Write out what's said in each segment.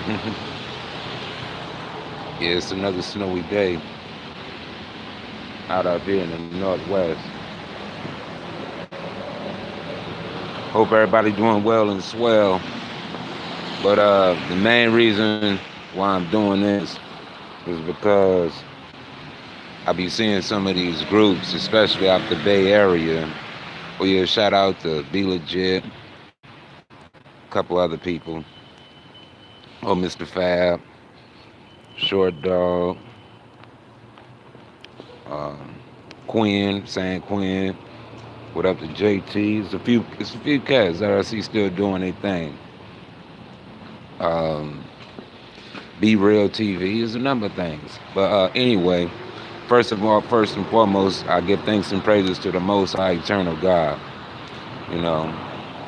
Yeah, it's another snowy day out here in the Northwest. Hope everybody doing well and swell. But the main reason why I'm doing this is because I be seeing some of these groups, especially out the Bay Area. Oh yeah, shout out to Be Legit, a couple other people. Oh, Mr. Fab, Short Dog, um, Quinn, San Quinn. What up to JT? It's a few cats that I see still doing their thing. Um, Be Real TV is a number of things. But anyway, first of all, first and foremost, I give thanks and praises to the Most High Eternal God. You know,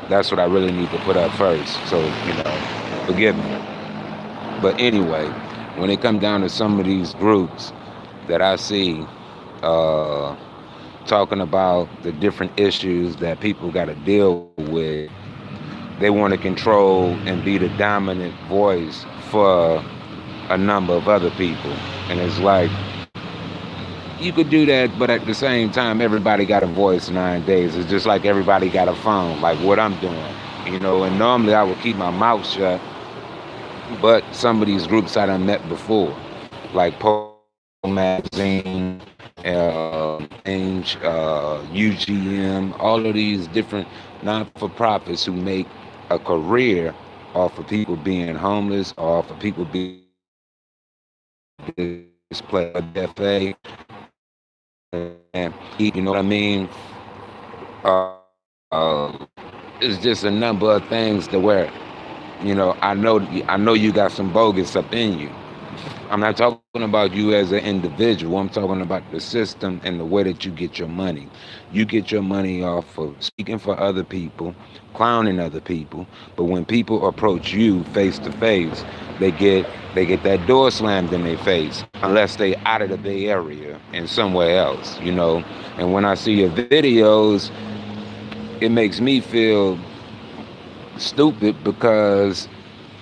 that's what I really need to put up first. So, forgive me. But anyway, when it comes down to some of these groups that I see uh, talking about the different issues that people got to deal with, they want to control and be the dominant voice for a number of other people. And it's like, you could do that, but at the same time, everybody got a voice nowadays. It's just like everybody got a phone, like what I'm doing. And normally I would keep my mouth shut, but some of these groups I done met before, like Magazine, UGM, all of these different non-for-profits who make a career off of people being homeless, or off of people being displaced, DFA, and you know what I mean? It's just a number of things to where, I know you got some bogus up in you. I'm not talking about you as an individual. I'm talking about the system and the way that you get your money. You get your money off of speaking for other people, clowning other people. But when people approach you face to face, they get they get that door slammed in their face unless they out of the Bay Area and somewhere else. And when I see your videos, it makes me feel stupid because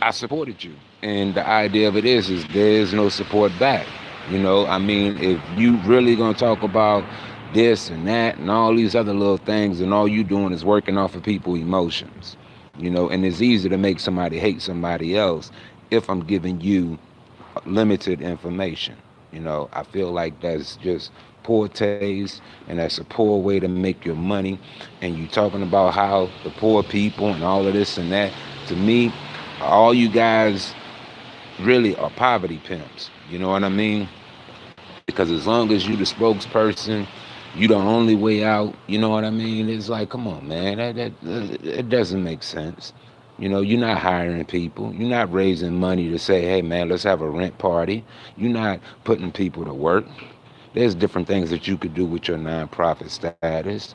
I supported you. And the idea of it is there's no support back. I mean, if you really gonna talk about this and that and all these other little things, and all you doing is working off of people's emotions. And it's easy to make somebody hate somebody else if I'm giving you limited information. I feel like that's just poor taste, and that's a poor way to make your money. And you talking about how the poor people and all of this and that. To me, all you guys really are poverty pimps. You know what I mean? Because as long as you the spokesperson, you the only way out. You know what I mean? It's like, come on, man, that it doesn't make sense. You're not hiring people. You're not raising money to say, hey, man, let's have a rent party. You're not putting people to work. There's different things that you could do with your nonprofit status.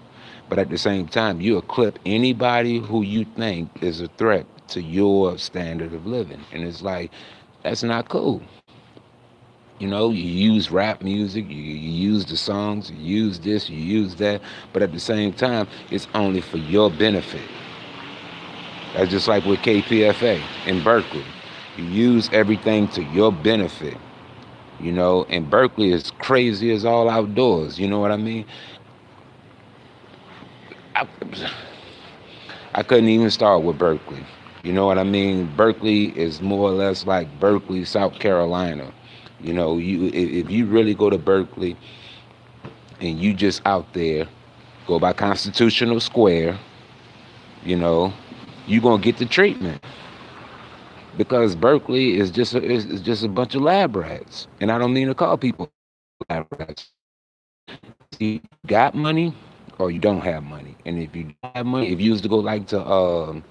But at the same time, you equip anybody who you think is a threat to your standard of living. And it's like, that's not cool. You use rap music, you use the songs, you use this, you use that, but at the same time, it's only for your benefit. That's just like with KPFA in Berkeley. You use everything to your benefit. And Berkeley is crazy as all outdoors. You know what I mean? I, I couldn't even start with Berkeley. You know what I mean? Berkeley is more or less like Berkeley, South Carolina. If you really go to Berkeley and you just out there, go by Constitutional Square, you know, you gonna get the treatment because Berkeley is just a bunch of lab rats, and I don't mean to call people lab rats. You got money or you don't have money, and if you don't have money, if you used to go like to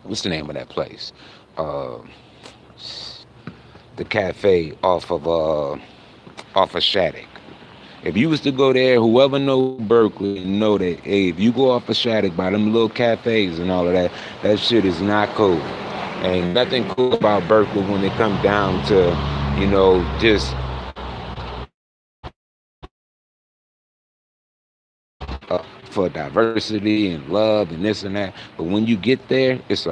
what's the name of that place? Uh, the cafe off of Shattuck. If you was to go there, whoever know Berkeley know that, hey, if you go off of Shattuck by them little cafes and all of that, that shit is not cool. Ain't nothing cool about Berkeley when it comes down to, just for diversity and love and this and that. But when you get there, it's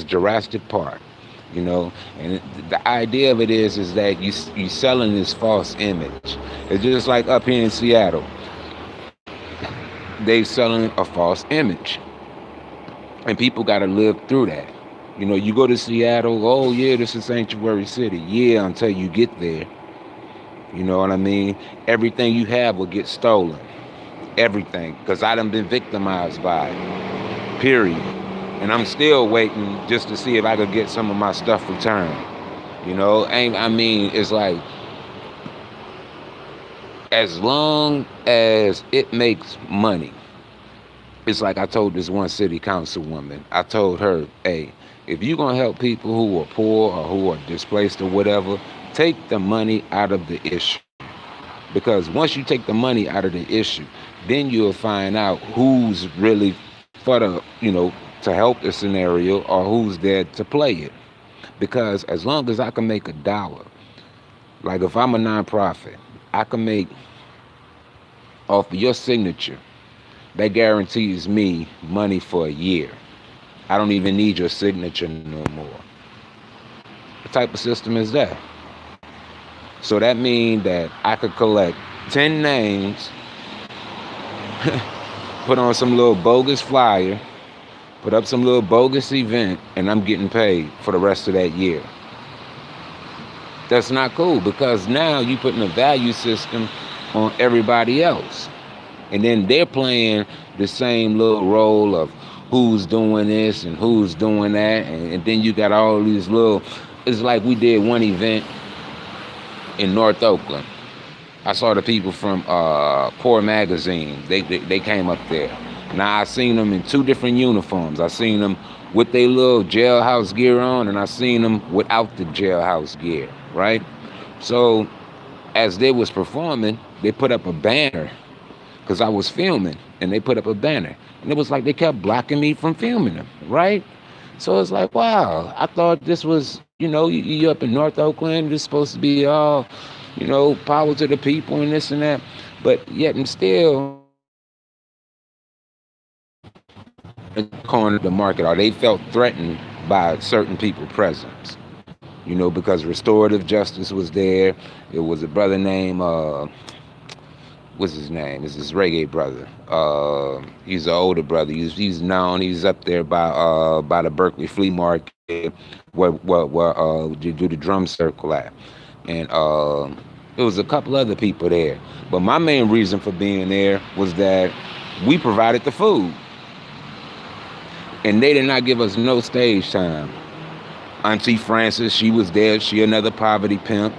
Jurassic Park. you know. And the idea of it is that you selling this false image. It's just like up here in Seattle, they selling a false image, and people got to live through that. You know, you go to Seattle, oh yeah, this is sanctuary city. Yeah, until you get there, you know what I mean. Everything you have will get stolen. Everything, because I done been victimized by it. Period. And I'm still waiting just to see if I could get some of my stuff returned. You know, ain't I mean, it's like as long as it makes money. It's like I told this one city council woman. I told her, hey, if you're gonna help people who are poor or who are displaced or whatever, take the money out of the issue. Because once you take the money out of the issue, then you'll find out who's really for the, to help the scenario or who's there to play it. Because as long as I can make $1, like if I'm a nonprofit, I can make off of your signature, that guarantees me money for a year. I don't even need your signature no more. What type of system is that? So that means that I could collect 10 names, put on some little bogus flyer, put up some little bogus event, and I'm getting paid for the rest of that year. That's not cool, because now you're putting a value system on everybody else. And then they're playing the same little role of who's doing this and who's doing that. And then you got all these little, it's like we did one event in North Oakland. I saw the people from Poor Magazine. They came up there. Now I seen them in 2 different uniforms. I seen them with their little jailhouse gear on, and I seen them without the jailhouse gear, right? So as they was performing, they put up a banner, because I was filming, and they put up a banner. And it was like they kept blocking me from filming them, right? So it's like, wow, I thought this was, you up in North Oakland, it's supposed to be all, power to the people and this and that. But yet and still, corner the market, or they felt threatened by certain people presence, because restorative justice was there. It was a brother named, what's his name? It's his reggae brother. He's an older brother. He's known. He's up there by the Berkeley Flea Market, where you do the drum circle at. And there was a couple other people there. But my main reason for being there was that we provided the food. And they did not give us no stage time. Auntie Frances, she was there. She another poverty pimp.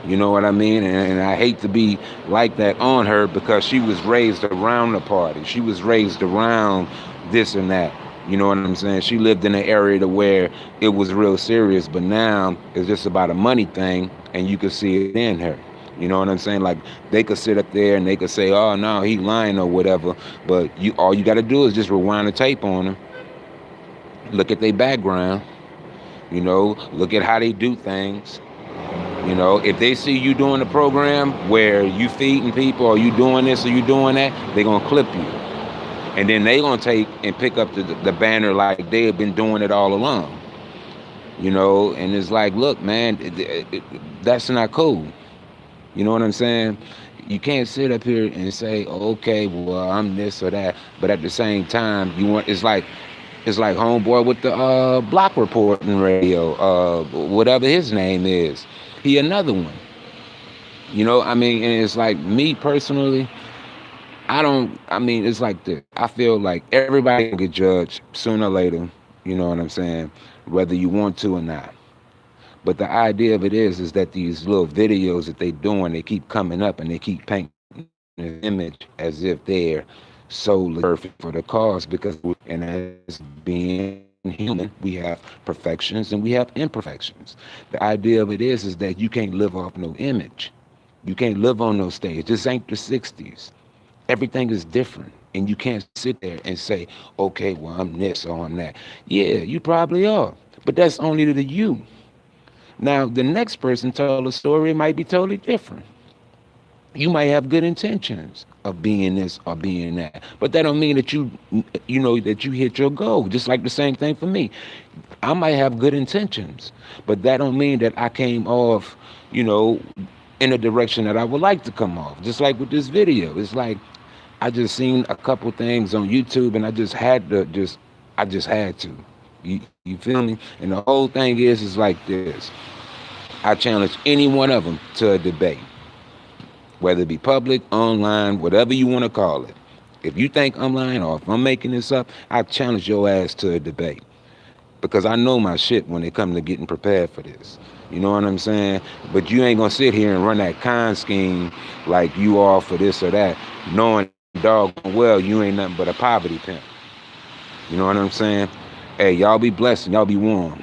You know what I mean? And I hate to be like that on her, because she was raised around the party. She was raised around this and that. You know what I'm saying? She lived in an area to where it was real serious, but now it's just about a money thing, and you could see it in her. You know what I'm saying? Like, they could sit up there and they could say, oh, no, he lying or whatever, but all you got to do is just rewind the tape on them. Look at their background. Look at how they do things. If they see you doing a program where you feeding people, or you doing this or you doing that, they're going to clip you. And then they're going to take and pick up the banner like they have been doing it all along. And it's like, look, man, that's not cool. You know what I'm saying? You can't sit up here and say, okay, well, I'm this or that. But at the same time, it's like homeboy with the block reporting radio, whatever his name is. He another one. And it's like, me personally, it's like this. I feel like everybody can get judged sooner or later, you know what I'm saying, whether you want to or not. But the idea of it is that these little videos that they doing, they keep coming up and they keep painting an image as if they're solely perfect for the cause, and as being human, we have perfections and we have imperfections. The idea of it is that you can't live off no image. You can't live on no stage. This ain't the 60s. Everything is different. And you can't sit there and say, okay, well, I'm this or I'm that. Yeah, you probably are. But that's only to you. Now, the next person tell a story, it might be totally different. You might have good intentions of being this or being that, but that don't mean that that you hit your goal. Just like the same thing for me. I might have good intentions, but that don't mean that I came off, you know, in a direction that I would like to come off. Just like with this video, it's like I just seen a couple things on YouTube, and I just had to I just had to. You feel me? And the whole thing is like this. I challenge any one of them to a debate, whether it be public, online, whatever you want to call it. If you think I'm lying or if I'm making this up, I challenge your ass to a debate because I know my shit when it comes to getting prepared for this. You know what I'm saying? But you ain't gonna sit here and run that con scheme like you all for this or that, knowing doggone well you ain't nothing but a poverty pimp. You know what I'm saying? Hey, y'all be blessed and y'all be warm.